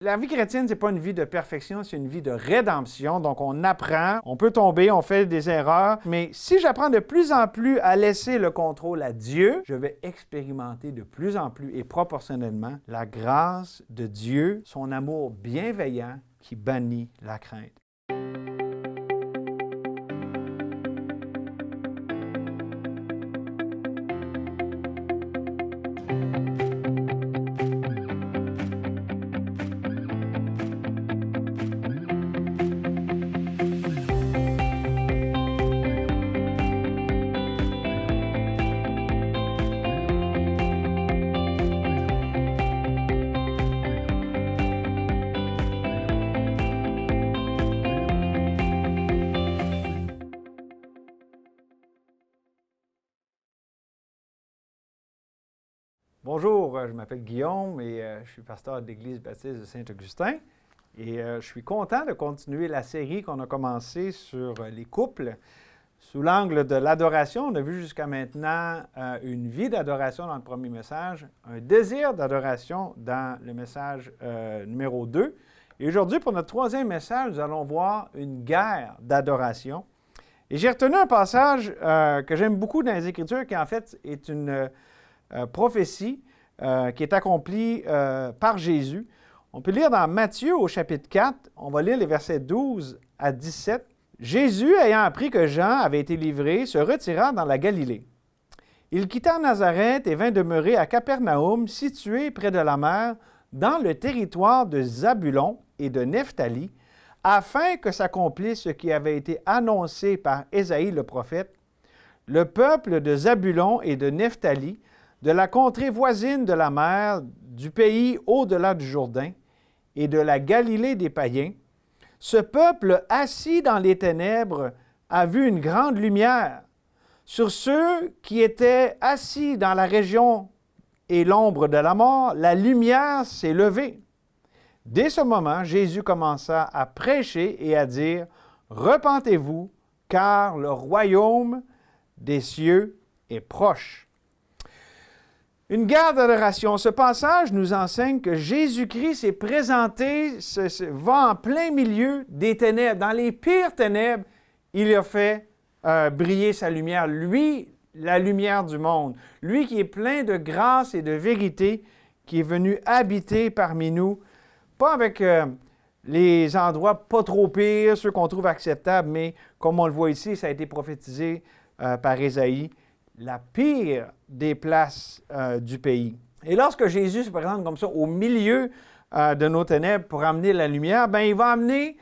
La vie chrétienne, ce n'est pas une vie de perfection, c'est une vie de rédemption. Donc, on apprend, on peut tomber, on fait des erreurs. Mais si j'apprends de plus en plus à laisser le contrôle à Dieu, je vais expérimenter de plus en plus et proportionnellement la grâce de Dieu, son amour bienveillant qui bannit la crainte. Bonjour, je m'appelle Guillaume et je suis pasteur de l'Église baptiste de Saint-Augustin. Et je suis content de continuer la série qu'on a commencée sur les couples. Sous l'angle de l'adoration, on a vu jusqu'à maintenant une vie d'adoration dans le premier message, un désir d'adoration dans le message numéro 2. Et aujourd'hui, pour notre troisième message, nous allons voir une guerre d'adoration. Et j'ai retenu un passage que j'aime beaucoup dans les Écritures qui en fait est une prophétie qui est accomplie par Jésus. On peut lire dans Matthieu au chapitre 4, on va lire les versets 12 à 17. Jésus, ayant appris que Jean avait été livré, se retira dans la Galilée. Il quitta Nazareth et vint demeurer à Capernaum, situé près de la mer, dans le territoire de Zabulon et de Nephtali, afin que s'accomplisse ce qui avait été annoncé par Ésaïe le prophète. Le peuple de Zabulon et de Nephtali, de la contrée voisine de la mer, du pays au-delà du Jourdain et de la Galilée des païens, ce peuple assis dans les ténèbres a vu une grande lumière. Sur ceux qui étaient assis dans la région et l'ombre de la mort, la lumière s'est levée. Dès ce moment, Jésus commença à prêcher et à dire « Repentez-vous, car le royaume des cieux est proche. » Une guerre d'adoration. Ce passage nous enseigne que Jésus-Christ s'est présenté, va en plein milieu des ténèbres. Dans les pires ténèbres, il a fait briller sa lumière. Lui, la lumière du monde. Lui qui est plein de grâce et de vérité, qui est venu habiter parmi nous. Pas avec les endroits pas trop pires, ceux qu'on trouve acceptables, mais comme on le voit ici, ça a été prophétisé par Ésaïe. La pire des places du pays. Et lorsque Jésus se présente comme ça au milieu de nos ténèbres pour amener la lumière, bien, il va amener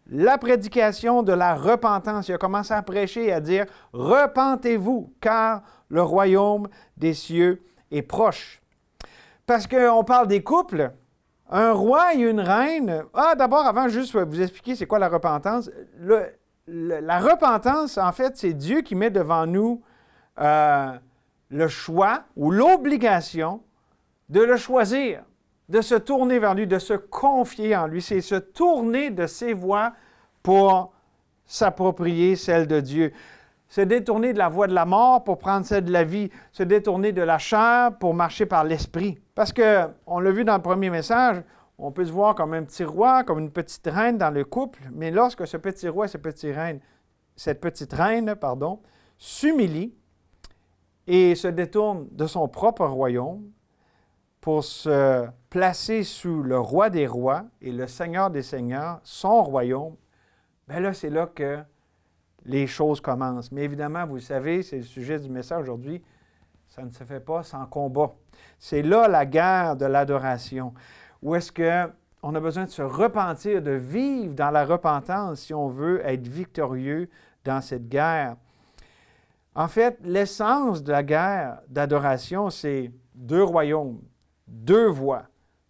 la prédication de la repentance. Il a commencé à prêcher et à dire « Repentez-vous, car le royaume des cieux est proche. » Parce qu'on parle des couples, un roi et une reine. D'abord, avant, juste vous expliquer c'est quoi la repentance. La repentance, en fait, c'est Dieu qui met devant nous le choix ou l'obligation de le choisir, de se tourner vers lui, de se confier en lui. C'est se tourner de ses voies pour s'approprier celle de Dieu. Se détourner de la voie de la mort pour prendre celle de la vie. Se détourner de la chair pour marcher par l'esprit. Parce qu'on l'a vu dans le premier message, on peut se voir comme un petit roi, comme une petite reine dans le couple, mais lorsque ce petit roi, cette petite reine, s'humilie, et se détourne de son propre royaume pour se placer sous le roi des rois et le seigneur des seigneurs, son royaume, bien là, c'est là que les choses commencent. Mais évidemment, vous le savez, c'est le sujet du message aujourd'hui, ça ne se fait pas sans combat. C'est là la guerre de l'adoration, où est-ce qu'on a besoin de se repentir, de vivre dans la repentance si on veut être victorieux dans cette guerre. En fait, l'essence de la guerre d'adoration, c'est deux royaumes, deux voies,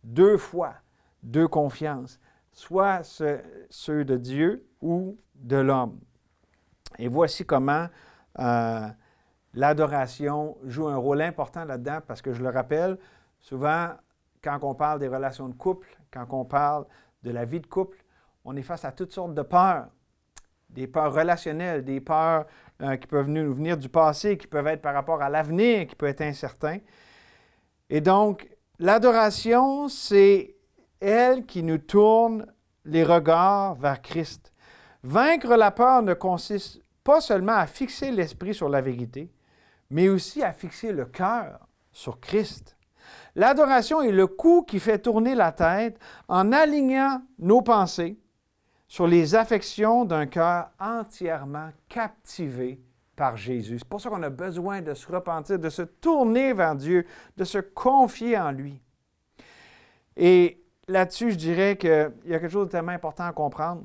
deux foi, deux confiances, soit ceux de Dieu ou de l'homme. Et voici comment l'adoration joue un rôle important là-dedans, parce que je le rappelle, souvent, quand on parle des relations de couple, quand on parle de la vie de couple, on est face à toutes sortes de peurs. Des peurs relationnelles, des peurs qui peuvent nous venir du passé, qui peuvent être par rapport à l'avenir, qui peut être incertain. Et donc, l'adoration, c'est elle qui nous tourne les regards vers Christ. Vaincre la peur ne consiste pas seulement à fixer l'esprit sur la vérité, mais aussi à fixer le cœur sur Christ. L'adoration est le coup qui fait tourner la tête en alignant nos pensées sur les affections d'un cœur entièrement captivé par Jésus. C'est pour ça qu'on a besoin de se repentir, de se tourner vers Dieu, de se confier en lui. Et là-dessus, je dirais qu'il y a quelque chose de tellement important à comprendre.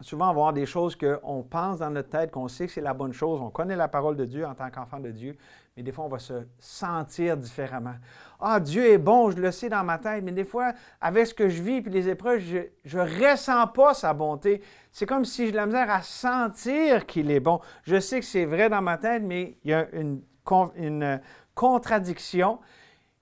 Souvent, on va avoir des choses qu'on pense dans notre tête, qu'on sait que c'est la bonne chose, on connaît la parole de Dieu en tant qu'enfant de Dieu, mais des fois, on va se sentir différemment. Ah, Dieu est bon, je le sais dans ma tête, mais des fois, avec ce que je vis et les épreuves, je ne ressens pas sa bonté. C'est comme si j'ai de la misère à sentir qu'il est bon. Je sais que c'est vrai dans ma tête, mais il y a une contradiction.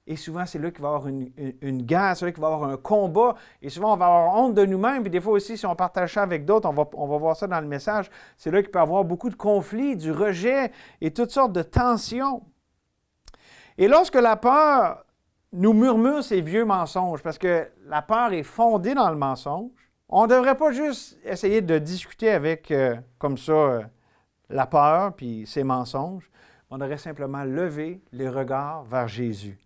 Et souvent, c'est là qu'il va y avoir une guerre, c'est là qu'il va y avoir un combat. Et souvent, on va avoir honte de nous-mêmes. Puis des fois aussi, si on partage ça avec d'autres, on va voir ça dans le message, c'est là qu'il peut y avoir beaucoup de conflits, du rejet et toutes sortes de tensions. Et lorsque la peur nous murmure ces vieux mensonges, parce que la peur est fondée dans le mensonge, on ne devrait pas juste essayer de discuter avec, comme ça, la peur puis ses mensonges. On devrait simplement lever les regards vers Jésus.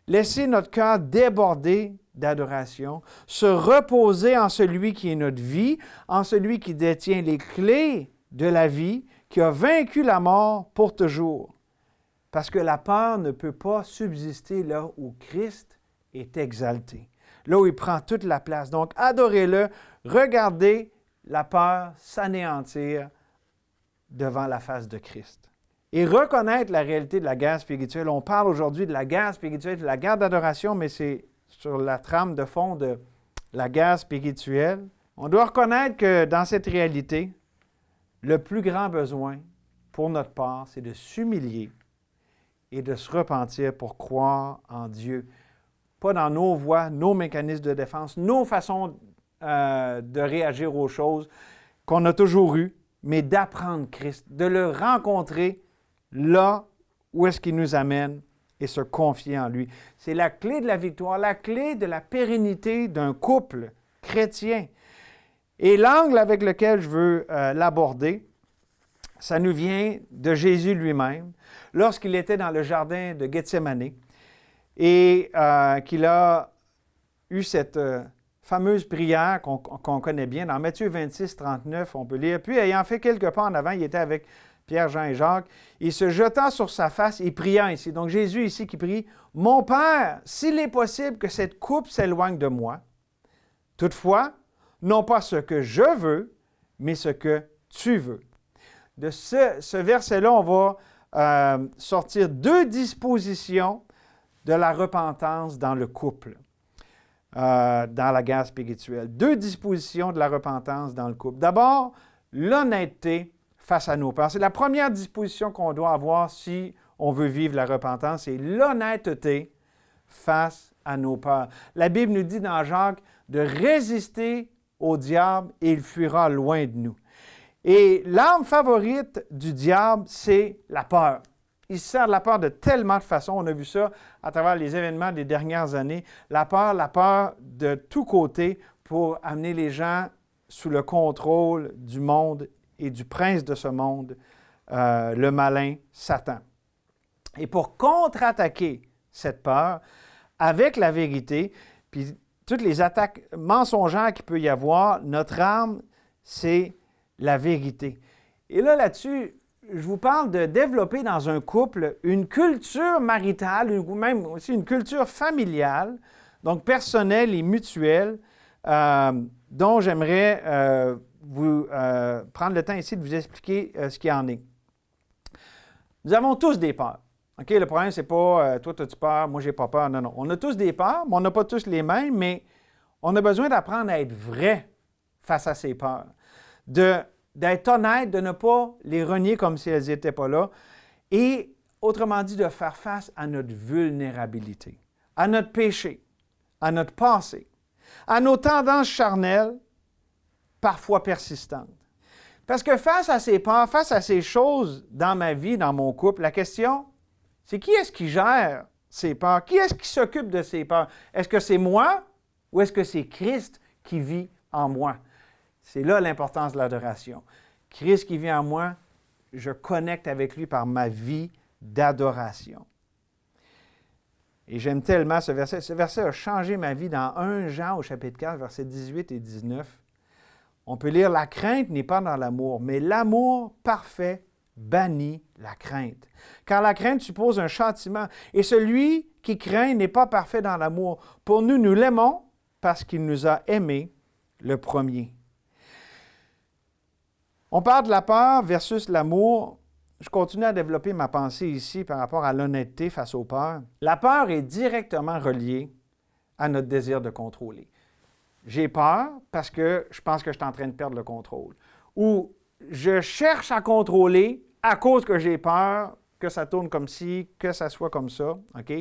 Laisser notre cœur déborder d'adoration, se reposer en celui qui est notre vie, en celui qui détient les clés de la vie, qui a vaincu la mort pour toujours. Parce que la peur ne peut pas subsister là où Christ est exalté, là où il prend toute la place. Donc, adorez-le, regardez la peur s'anéantir devant la face de Christ. Et reconnaître la réalité de la guerre spirituelle. On parle aujourd'hui de la guerre spirituelle, de la guerre d'adoration, mais c'est sur la trame de fond de la guerre spirituelle. On doit reconnaître que dans cette réalité, le plus grand besoin pour notre part, c'est de s'humilier et de se repentir pour croire en Dieu. Pas dans nos voies, nos mécanismes de défense, nos façons de réagir aux choses qu'on a toujours eues, mais d'apprendre Christ, de le rencontrer là où est-ce qu'il nous amène et se confier en lui. C'est la clé de la victoire, la clé de la pérennité d'un couple chrétien. Et l'angle avec lequel je veux l'aborder, ça nous vient de Jésus lui-même, lorsqu'il était dans le jardin de Gethsémani et qu'il a eu cette fameuse prière qu'on connaît bien. Dans Matthieu 26, 39, on peut lire. Puis, ayant fait quelques pas en avant, il était avec Pierre, Jean et Jacques. Il se jeta sur sa face et pria ici. Donc, Jésus ici qui prie, « Mon Père, s'il est possible que cette coupe s'éloigne de moi, toutefois, non pas ce que je veux, mais ce que tu veux. » De ce verset-là, on va sortir deux dispositions de la repentance dans le couple, dans la guerre spirituelle. Deux dispositions de la repentance dans le couple. D'abord, l'honnêteté face à nos peurs. C'est la première disposition qu'on doit avoir si on veut vivre la repentance, c'est l'honnêteté face à nos peurs. La Bible nous dit dans Jacques de résister au diable et il fuira loin de nous. Et l'arme favorite du diable, c'est la peur. Il se sert de la peur de tellement de façons. On a vu ça à travers les événements des dernières années. La peur de tous côtés pour amener les gens sous le contrôle du monde et du prince de ce monde, le malin Satan. Et pour contre-attaquer cette peur avec la vérité, puis toutes les attaques mensongères qu'il peut y avoir, notre arme, c'est la vérité. Et là-dessus, je vous parle de développer dans un couple une culture maritale, ou même aussi une culture familiale, donc personnelle et mutuelle, dont j'aimerais vous prendre le temps ici de vous expliquer ce qu'il en est. Nous avons tous des peurs. OK, le problème, c'est pas toi, as-tu peur, moi, j'ai pas peur. Non, non. On a tous des peurs, mais on n'a pas tous les mêmes, mais on a besoin d'apprendre à être vrai face à ces peurs. D'être honnête, de ne pas les renier comme si elles n'étaient pas là, et autrement dit, de faire face à notre vulnérabilité, à notre péché, à notre passé, à nos tendances charnelles, parfois persistantes. Parce que face à ces peurs, face à ces choses dans ma vie, dans mon couple, la question, c'est qui est-ce qui gère ces peurs? Qui est-ce qui s'occupe de ces peurs? Est-ce que c'est moi ou est-ce que c'est Christ qui vit en moi? C'est là l'importance de l'adoration. Christ qui vit en moi, je connecte avec lui par ma vie d'adoration. Et j'aime tellement ce verset. Ce verset a changé ma vie dans 1 Jean au chapitre 4, versets 18 et 19. On peut lire « La crainte n'est pas dans l'amour, mais l'amour parfait bannit la crainte. Car la crainte suppose un châtiment, et celui qui craint n'est pas parfait dans l'amour. Pour nous, nous l'aimons parce qu'il nous a aimés le premier. » On parle de la peur versus l'amour. Je continue à développer ma pensée ici par rapport à l'honnêteté face aux peurs. La peur est directement reliée à notre désir de contrôler. J'ai peur parce que je pense que je suis en train de perdre le contrôle. Ou je cherche à contrôler à cause que j'ai peur que ça tourne comme ci, que ça soit comme ça. OK?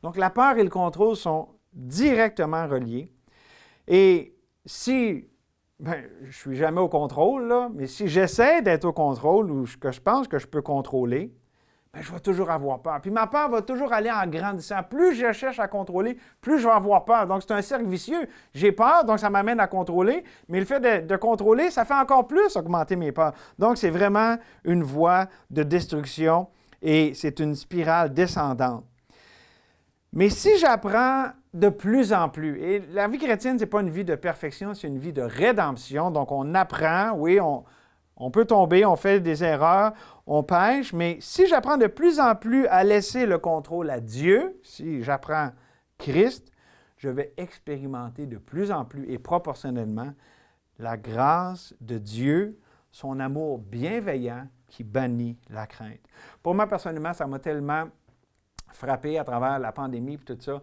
Donc, la peur et le contrôle sont directement reliés. Et si, je ne suis jamais au contrôle, là, mais si j'essaie d'être au contrôle ou que je pense que je peux contrôler, je vais toujours avoir peur. Puis ma peur va toujours aller en grandissant. Plus je cherche à contrôler, plus je vais avoir peur. Donc, c'est un cercle vicieux. J'ai peur, donc ça m'amène à contrôler. Mais le fait de contrôler, ça fait encore plus augmenter mes peurs. Donc, c'est vraiment une voie de destruction et c'est une spirale descendante. Mais si j'apprends de plus en plus, et la vie chrétienne, ce n'est pas une vie de perfection, c'est une vie de rédemption. Donc, on apprend, oui, on peut tomber, on fait des erreurs, on pêche, mais si j'apprends de plus en plus à laisser le contrôle à Dieu, si j'apprends Christ, je vais expérimenter de plus en plus et proportionnellement la grâce de Dieu, son amour bienveillant qui bannit la crainte. Pour moi, personnellement, ça m'a tellement frappé à travers la pandémie et tout ça.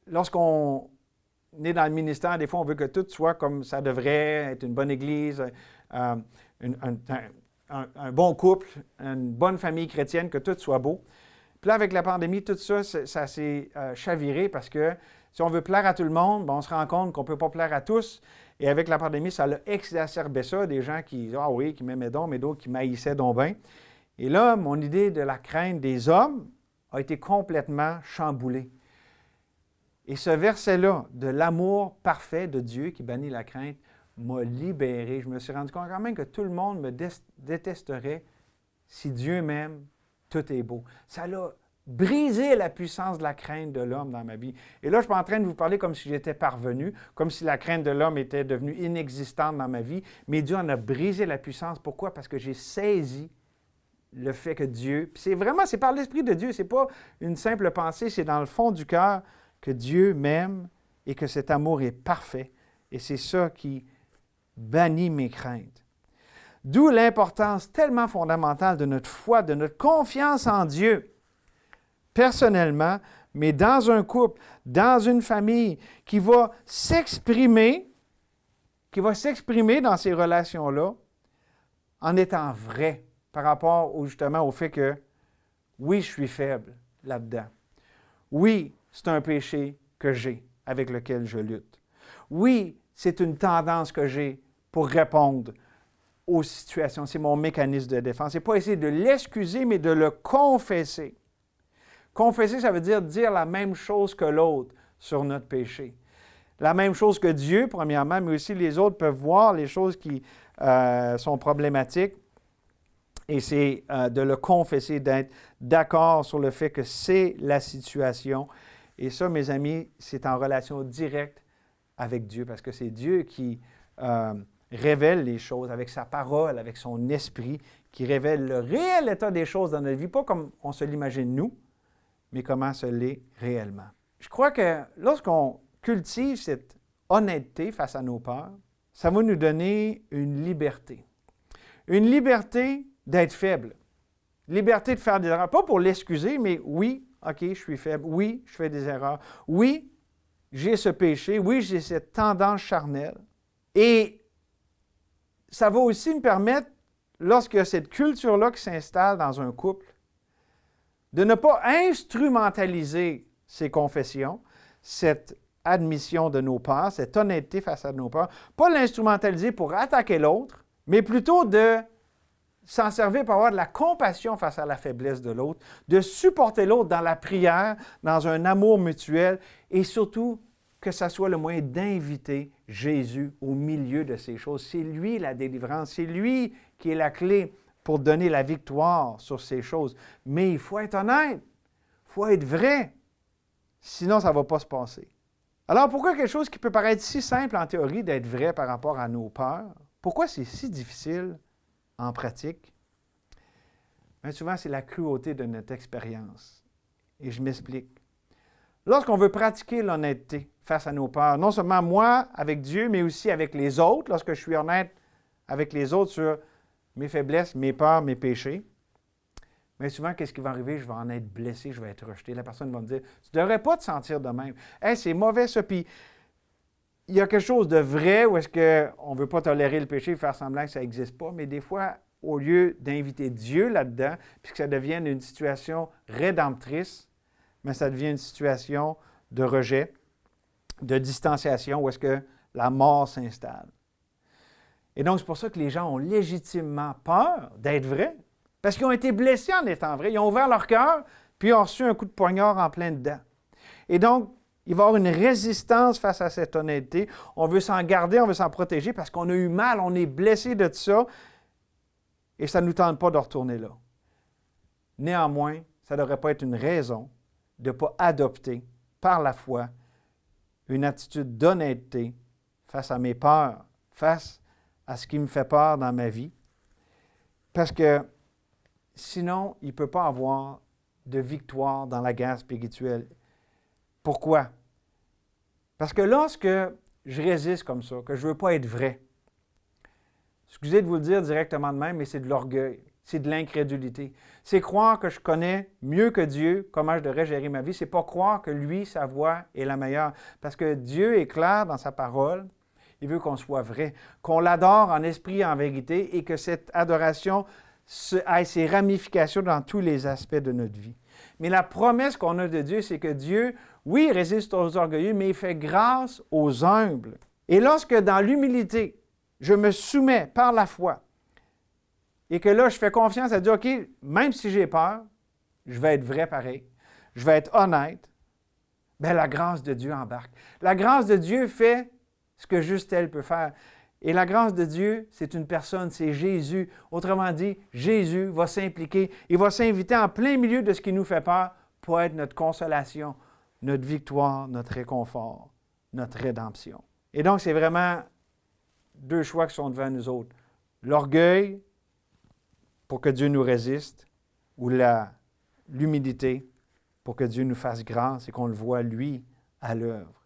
Lorsqu'on est dans le ministère, des fois, on veut que tout soit comme ça devrait, être une bonne église, un bon couple, une bonne famille chrétienne, que tout soit beau. Puis là, avec la pandémie, tout ça, ça s'est chaviré parce que si on veut plaire à tout le monde, on se rend compte qu'on ne peut pas plaire à tous. Et avec la pandémie, ça a exacerbé ça. Des gens qui, qui m'aimaient donc, mais d'autres qui m'haïssaient donc bien. Et là, mon idée de la crainte des hommes a été complètement chamboulée. Et ce verset-là, de l'amour parfait de Dieu qui bannit la crainte, m'a libéré. Je me suis rendu compte quand même que tout le monde me détesterait si Dieu m'aime, tout est beau. Ça l'a brisé la puissance de la crainte de l'homme dans ma vie. Et là, je ne suis pas en train de vous parler comme si j'étais parvenu, comme si la crainte de l'homme était devenue inexistante dans ma vie, mais Dieu en a brisé la puissance. Pourquoi? Parce que j'ai saisi le fait que Dieu, puis c'est par l'Esprit de Dieu, ce n'est pas une simple pensée, c'est dans le fond du cœur que Dieu m'aime et que cet amour est parfait. Et c'est ça qui bannit mes craintes. D'où l'importance tellement fondamentale de notre foi, de notre confiance en Dieu, personnellement, mais dans un couple, dans une famille, qui va s'exprimer dans ces relations-là en étant vrai par rapport justement au fait que, oui, je suis faible là-dedans. Oui, c'est un péché que j'ai, avec lequel je lutte. Oui, c'est une tendance que j'ai pour répondre aux situations. C'est mon mécanisme de défense. Ce n'est pas essayer de l'excuser, mais de le confesser. Confesser, ça veut dire la même chose que l'autre sur notre péché. La même chose que Dieu, premièrement, mais aussi les autres peuvent voir les choses qui sont problématiques. Et c'est de le confesser, d'être d'accord sur le fait que c'est la situation. Et ça, mes amis, c'est en relation directe avec Dieu, parce que c'est Dieu qui révèle les choses avec sa parole, avec son esprit, qui révèle le réel état des choses dans notre vie, pas comme on se l'imagine nous, mais comment ce l'est réellement. Je crois que lorsqu'on cultive cette honnêteté face à nos peurs, ça va nous donner une liberté. Une liberté d'être faible. Liberté de faire des erreurs. Pas pour l'excuser, mais oui, OK, je suis faible. Oui, je fais des erreurs. Oui, j'ai ce péché. Oui, j'ai cette tendance charnelle. Et ça va aussi me permettre, lorsqu'il y a cette culture-là qui s'installe dans un couple, de ne pas instrumentaliser ces confessions, cette admission de nos peurs, cette honnêteté face à nos peurs, pas l'instrumentaliser pour attaquer l'autre, mais plutôt de s'en servir pour avoir de la compassion face à la faiblesse de l'autre, de supporter l'autre dans la prière, dans un amour mutuel et surtout que ça soit le moyen d'inviter Jésus au milieu de ces choses. C'est lui la délivrance, c'est lui qui est la clé pour donner la victoire sur ces choses. Mais il faut être honnête, il faut être vrai, sinon ça ne va pas se passer. Alors pourquoi quelque chose qui peut paraître si simple en théorie d'être vrai par rapport à nos peurs, pourquoi c'est si difficile en pratique? Bien souvent, c'est la cruauté de notre expérience. Et je m'explique. Lorsqu'on veut pratiquer l'honnêteté face à nos peurs, non seulement moi avec Dieu, mais aussi avec les autres, lorsque je suis honnête avec les autres sur mes faiblesses, mes peurs, mes péchés, mais souvent, qu'est-ce qui va arriver? Je vais en être blessé, je vais être rejeté. La personne va me dire, tu ne devrais pas te sentir de même. Hey, c'est mauvais ça. Puis, il y a quelque chose de vrai où est-ce qu'on ne veut pas tolérer le péché et faire semblant que ça n'existe pas, mais des fois, au lieu d'inviter Dieu là-dedans, puis que ça devienne une situation rédemptrice, mais ça devient une situation de rejet, de distanciation, où est-ce que la mort s'installe. Et donc, c'est pour ça que les gens ont légitimement peur d'être vrais, parce qu'ils ont été blessés en étant vrais. Ils ont ouvert leur cœur, puis ils ont reçu un coup de poignard en plein dedans. Et donc, il va y avoir une résistance face à cette honnêteté. On veut s'en garder, on veut s'en protéger, parce qu'on a eu mal, on est blessé de ça, et ça ne nous tente pas de retourner là. Néanmoins, ça ne devrait pas être une raison de ne pas adopter, par la foi, une attitude d'honnêteté face à mes peurs, face à ce qui me fait peur dans ma vie. Parce que sinon, il ne peut pas avoir de victoire dans la guerre spirituelle. Pourquoi? Parce que lorsque je résiste comme ça, que je ne veux pas être vrai, excusez de vous le dire directement de même, mais c'est de l'orgueil. C'est de l'incrédulité. C'est croire que je connais mieux que Dieu comment je devrais gérer ma vie. C'est pas croire que lui, sa voix est la meilleure. Parce que Dieu est clair dans sa parole. Il veut qu'on soit vrai, qu'on l'adore en esprit et en vérité et que cette adoration ait ses ramifications dans tous les aspects de notre vie. Mais la promesse qu'on a de Dieu, c'est que Dieu, oui, résiste aux orgueilleux, mais il fait grâce aux humbles. Et lorsque dans l'humilité, je me soumets par la foi, et que là, je fais confiance à dire, OK, même si j'ai peur, je vais être vrai pareil, je vais être honnête, bien, la grâce de Dieu embarque. La grâce de Dieu fait ce que juste elle peut faire. Et la grâce de Dieu, c'est une personne, c'est Jésus. Autrement dit, Jésus va s'impliquer, il va s'inviter en plein milieu de ce qui nous fait peur pour être notre consolation, notre victoire, notre réconfort, notre rédemption. Et donc, c'est vraiment deux choix qui sont devant nous autres. L'orgueil, pour que Dieu nous résiste, ou l'humilité pour que Dieu nous fasse grâce et qu'on le voit, lui, à l'œuvre.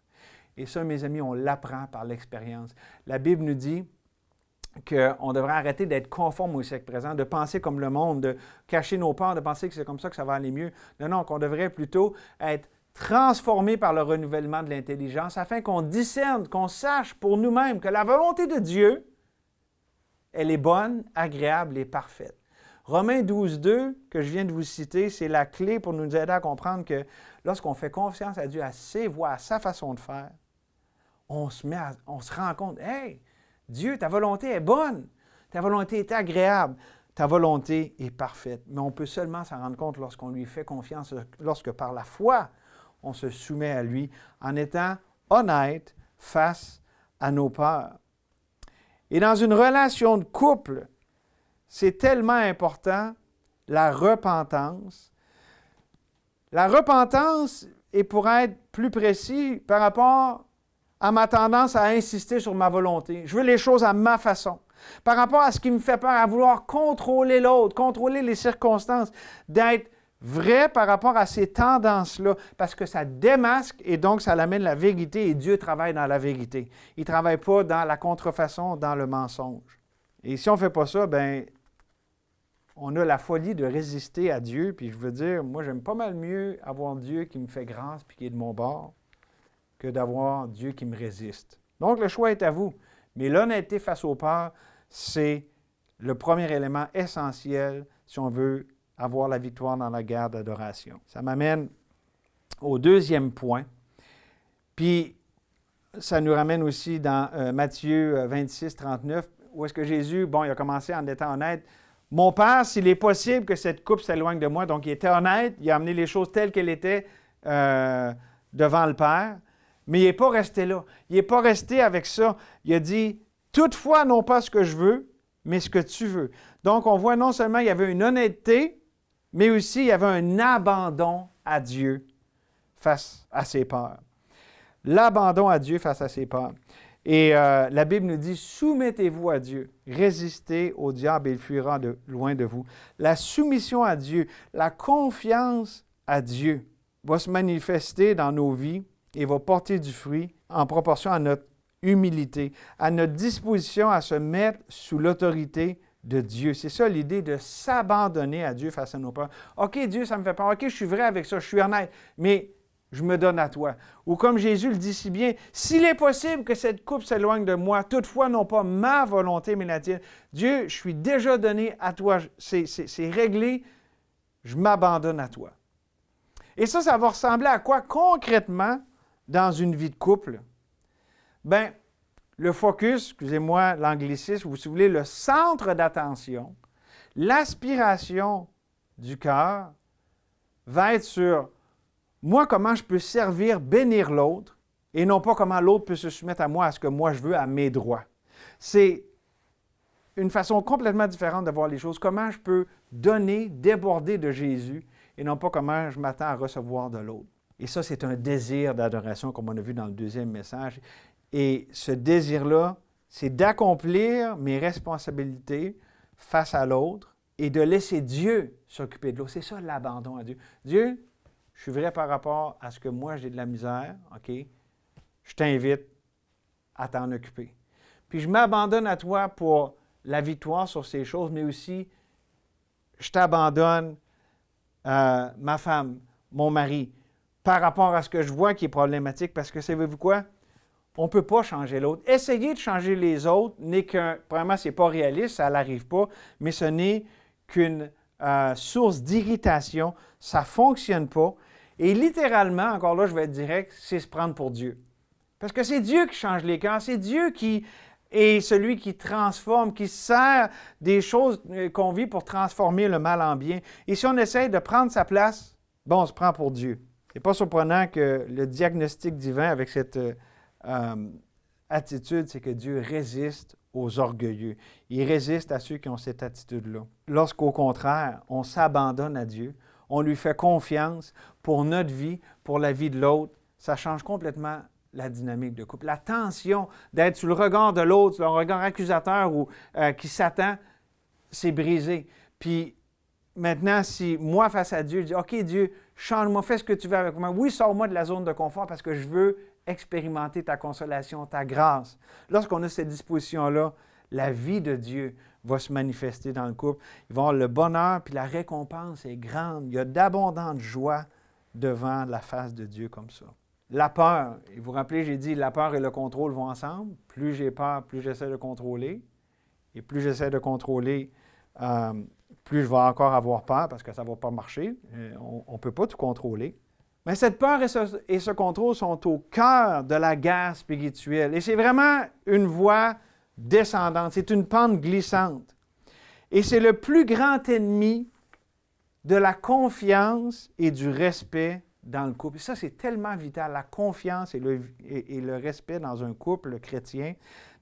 Et ça, mes amis, on l'apprend par l'expérience. La Bible nous dit qu'on devrait arrêter d'être conforme au siècle présent, de penser comme le monde, de cacher nos peurs, de penser que c'est comme ça que ça va aller mieux. Non, qu'on devrait plutôt être transformé par le renouvellement de l'intelligence afin qu'on discerne, qu'on sache pour nous-mêmes que la volonté de Dieu, elle est bonne, agréable et parfaite. Romains 12, 2, que je viens de vous citer, c'est la clé pour nous aider à comprendre que lorsqu'on fait confiance à Dieu, à ses voies, à sa façon de faire, on se rend compte, hey, Dieu, ta volonté est bonne, ta volonté est agréable, ta volonté est parfaite. Mais on peut seulement s'en rendre compte lorsqu'on lui fait confiance, lorsque par la foi, on se soumet à lui en étant honnête face à nos peurs. Et dans une relation de couple, c'est tellement important, la repentance. La repentance est, pour être plus précis, par rapport à ma tendance à insister sur ma volonté. Je veux les choses à ma façon. Par rapport à ce qui me fait peur, à vouloir contrôler l'autre, contrôler les circonstances, d'être vrai par rapport à ces tendances-là, parce que ça démasque et donc ça l'amène la vérité et Dieu travaille dans la vérité. Il ne travaille pas dans la contrefaçon, dans le mensonge. Et si on ne fait pas ça, bien, on a la folie de résister à Dieu, puis je veux dire, moi, j'aime pas mal mieux avoir Dieu qui me fait grâce puis qui est de mon bord que d'avoir Dieu qui me résiste. Donc, le choix est à vous. Mais l'honnêteté face aux peurs, c'est le premier élément essentiel si on veut avoir la victoire dans la guerre d'adoration. Ça m'amène au deuxième point. Puis, ça nous ramène aussi dans Matthieu 26, 39, où est-ce que Jésus, il a commencé en étant honnête. Mon Père, s'il est possible que cette coupe s'éloigne de moi, donc il était honnête, il a amené les choses telles qu'elles étaient devant le Père, Mais il n'est pas resté là. Il n'est pas resté avec ça. Il a dit, toutefois, non pas ce que je veux, mais ce que tu veux. Donc, on voit non seulement il y avait une honnêteté, mais aussi il y avait un abandon à Dieu face à ses peurs. L'abandon à Dieu face à ses peurs. Et la Bible nous dit, soumettez-vous à Dieu, résistez au diable et il fuira loin de vous. La soumission à Dieu, la confiance à Dieu va se manifester dans nos vies et va porter du fruit en proportion à notre humilité, à notre disposition à se mettre sous l'autorité de Dieu. C'est ça l'idée de s'abandonner à Dieu face à nos peurs. OK, Dieu, ça me fait peur. OK, je suis vrai avec ça, je suis honnête, mais je me donne à toi. Ou comme Jésus le dit si bien, s'il est possible que cette coupe s'éloigne de moi, toutefois non pas ma volonté, mais la tienne. Dieu, je suis déjà donné à toi. C'est réglé. Je m'abandonne à toi. Et ça va ressembler à quoi concrètement dans une vie de couple? Bien, le focus, excusez-moi l'anglicisme, ou si vous voulez, le centre d'attention, l'aspiration du cœur va être sur moi, comment je peux servir, bénir l'autre, et non pas comment l'autre peut se soumettre à moi, à ce que moi je veux, à mes droits. C'est une façon complètement différente de voir les choses. Comment je peux donner, déborder de Jésus, et non pas comment je m'attends à recevoir de l'autre. Et ça, c'est un désir d'adoration, comme on a vu dans le deuxième message. Et ce désir-là, c'est d'accomplir mes responsabilités face à l'autre et de laisser Dieu s'occuper de l'autre. C'est ça l'abandon à Dieu. Dieu, je suis vrai par rapport à ce que moi j'ai de la misère, OK? Je t'invite à t'en occuper. Puis je m'abandonne à toi pour la victoire sur ces choses, mais aussi je t'abandonne ma femme, mon mari, par rapport à ce que je vois qui est problématique, parce que savez-vous quoi? On ne peut pas changer l'autre. Essayer de changer les autres n'est premièrement, ce n'est pas réaliste, ça n'arrive pas, mais ce n'est qu'une source d'irritation, ça ne fonctionne pas. Et littéralement, encore là, je vais être direct, c'est se prendre pour Dieu. Parce que c'est Dieu qui change les cœurs, c'est Dieu qui est celui qui transforme, qui sert des choses qu'on vit pour transformer le mal en bien. Et si on essaie de prendre sa place, bon, on se prend pour Dieu. Ce n'est pas surprenant que le diagnostic divin avec cette attitude, c'est que Dieu résiste aux orgueilleux. Il résiste à ceux qui ont cette attitude-là. Lorsqu'au contraire, on s'abandonne à Dieu, on lui fait confiance pour notre vie, pour la vie de l'autre, ça change complètement la dynamique de couple. La tension d'être sous le regard de l'autre, sur un regard accusateur ou qui s'attend, c'est brisé. Puis maintenant, si moi, face à Dieu, je dis « OK, Dieu, change-moi, fais ce que tu veux avec moi. Oui, sors-moi de la zone de confort parce que je veux expérimenter ta consolation, ta grâce. » Lorsqu'on a cette disposition-là, la vie de Dieu va se manifester dans le couple. Il va y avoir le bonheur, puis la récompense est grande. Il y a d'abondantes joies devant la face de Dieu comme ça. La peur, et vous vous rappelez, j'ai dit la peur et le contrôle vont ensemble. Plus j'ai peur, plus j'essaie de contrôler. Et plus j'essaie de contrôler, plus je vais encore avoir peur parce que ça ne va pas marcher. On ne peut pas tout contrôler. Mais cette peur et ce contrôle sont au cœur de la guerre spirituelle. Et c'est vraiment une voie descendante, c'est une pente glissante. Et c'est le plus grand ennemi de la confiance et du respect dans le couple. Et ça, c'est tellement vital, la confiance et le respect dans un couple chrétien,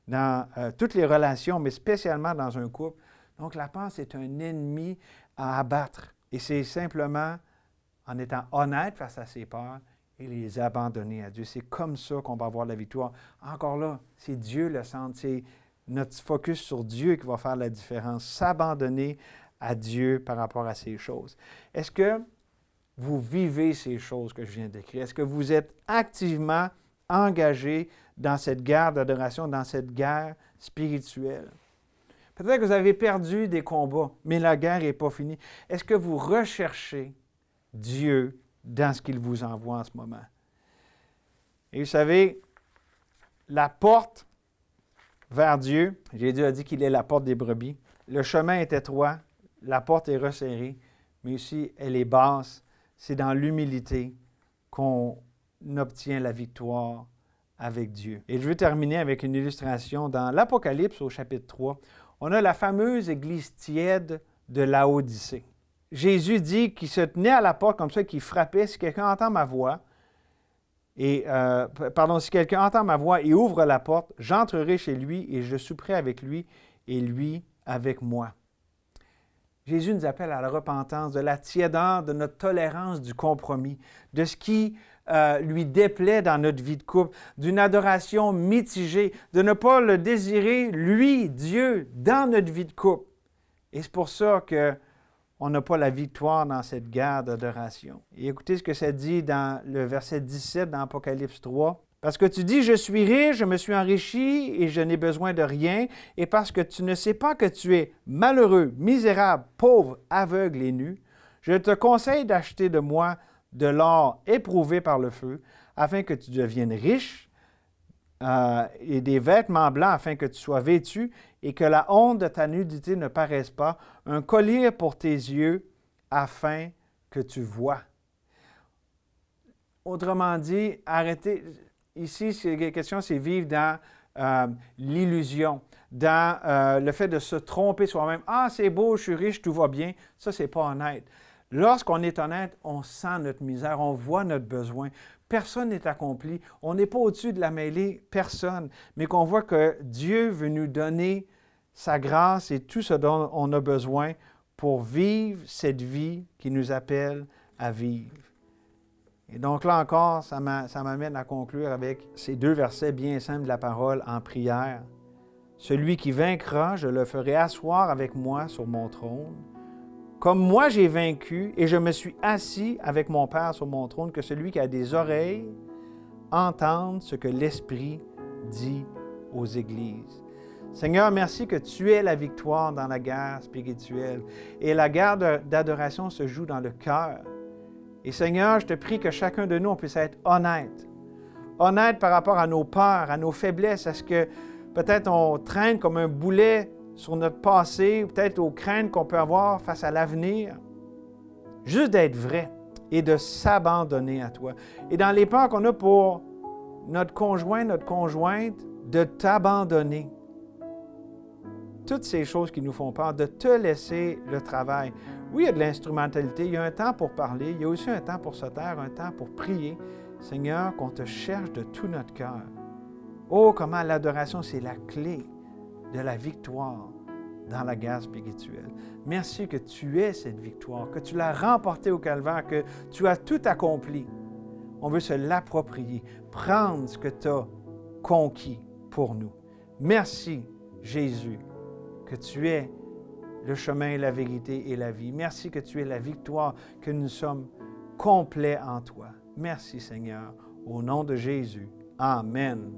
dans toutes les relations, mais spécialement dans un couple. Donc, la peur, c'est un ennemi à abattre. Et c'est simplement en étant honnête face à ses peurs et les abandonner à Dieu. C'est comme ça qu'on va avoir la victoire. Encore là, c'est Dieu le centre, c'est notre focus sur Dieu qui va faire la différence. S'abandonner à Dieu par rapport à ces choses. Est-ce que vous vivez ces choses que je viens d'écrire? Est-ce que vous êtes activement engagé dans cette guerre d'adoration, dans cette guerre spirituelle? Peut-être que vous avez perdu des combats, mais la guerre n'est pas finie. Est-ce que vous recherchez Dieu dans ce qu'il vous envoie en ce moment? Et vous savez, la porte vers Dieu, Jésus a dit qu'il est la porte des brebis. Le chemin est étroit, la porte est resserrée, mais aussi elle est basse. C'est dans l'humilité qu'on obtient la victoire avec Dieu. Et je veux terminer avec une illustration dans l'Apocalypse au chapitre 3. On a la fameuse église tiède de Laodicée. Jésus dit qu'il se tenait à la porte comme ça, qu'il frappait. Si quelqu'un entend ma voix Si quelqu'un entend ma voix et ouvre la porte, j'entrerai chez lui et je souperai avec lui et lui avec moi. Jésus nous appelle à la repentance, de la tiédeur, de notre tolérance du compromis, de ce qui lui déplaît dans notre vie de couple, d'une adoration mitigée, de ne pas le désirer, lui, Dieu, dans notre vie de couple. Et c'est pour ça qu'on n'a pas la victoire dans cette guerre d'adoration. Et écoutez ce que ça dit dans le verset 17 dans Apocalypse 3. Parce que tu dis, je suis riche, je me suis enrichi et je n'ai besoin de rien, et parce que tu ne sais pas que tu es malheureux, misérable, pauvre, aveugle et nu, je te conseille d'acheter de moi de l'or éprouvé par le feu, afin que tu deviennes riche, et des vêtements blancs afin que tu sois vêtu, et que la honte de ta nudité ne paraisse pas, un collier pour tes yeux, afin que tu vois. Autrement dit, arrêtez. Ici, la question, c'est vivre dans l'illusion, dans le fait de se tromper soi-même. Ah, c'est beau, je suis riche, tout va bien. Ça, c'est pas honnête. Lorsqu'on est honnête, on sent notre misère, on voit notre besoin. Personne n'est accompli. On n'est pas au-dessus de la mêlée, personne. Mais qu'on voit que Dieu veut nous donner sa grâce et tout ce dont on a besoin pour vivre cette vie qui nous appelle à vivre. Et donc là encore, ça m'amène à conclure avec ces deux versets bien simples de la parole en prière. Celui qui vaincra, je le ferai asseoir avec moi sur mon trône. Comme moi j'ai vaincu et je me suis assis avec mon Père sur mon trône, que celui qui a des oreilles entende ce que l'Esprit dit aux églises. Seigneur, merci que tu es la victoire dans la guerre spirituelle. Et la guerre d'adoration se joue dans le cœur. Et Seigneur, je te prie que chacun de nous, on puisse être honnête. Honnête par rapport à nos peurs, à nos faiblesses, à ce que peut-être on traîne comme un boulet sur notre passé, ou peut-être aux craintes qu'on peut avoir face à l'avenir. Juste d'être vrai et de s'abandonner à toi. Et dans les peurs qu'on a pour notre conjoint, notre conjointe, de t'abandonner. Toutes ces choses qui nous font peur, de te laisser le travail. Oui, il y a de l'instrumentalité, il y a un temps pour parler, il y a aussi un temps pour se taire, un temps pour prier. Seigneur, qu'on te cherche de tout notre cœur. Oh, comment l'adoration, c'est la clé de la victoire dans la guerre spirituelle. Merci que tu aies cette victoire, que tu l'as remportée au calvaire, que tu as tout accompli. On veut se l'approprier, prendre ce que tu as conquis pour nous. Merci, Jésus, que tu es le chemin, la vérité et la vie. Merci que tu es la victoire, que nous sommes complets en toi. Merci, Seigneur. Au nom de Jésus. Amen.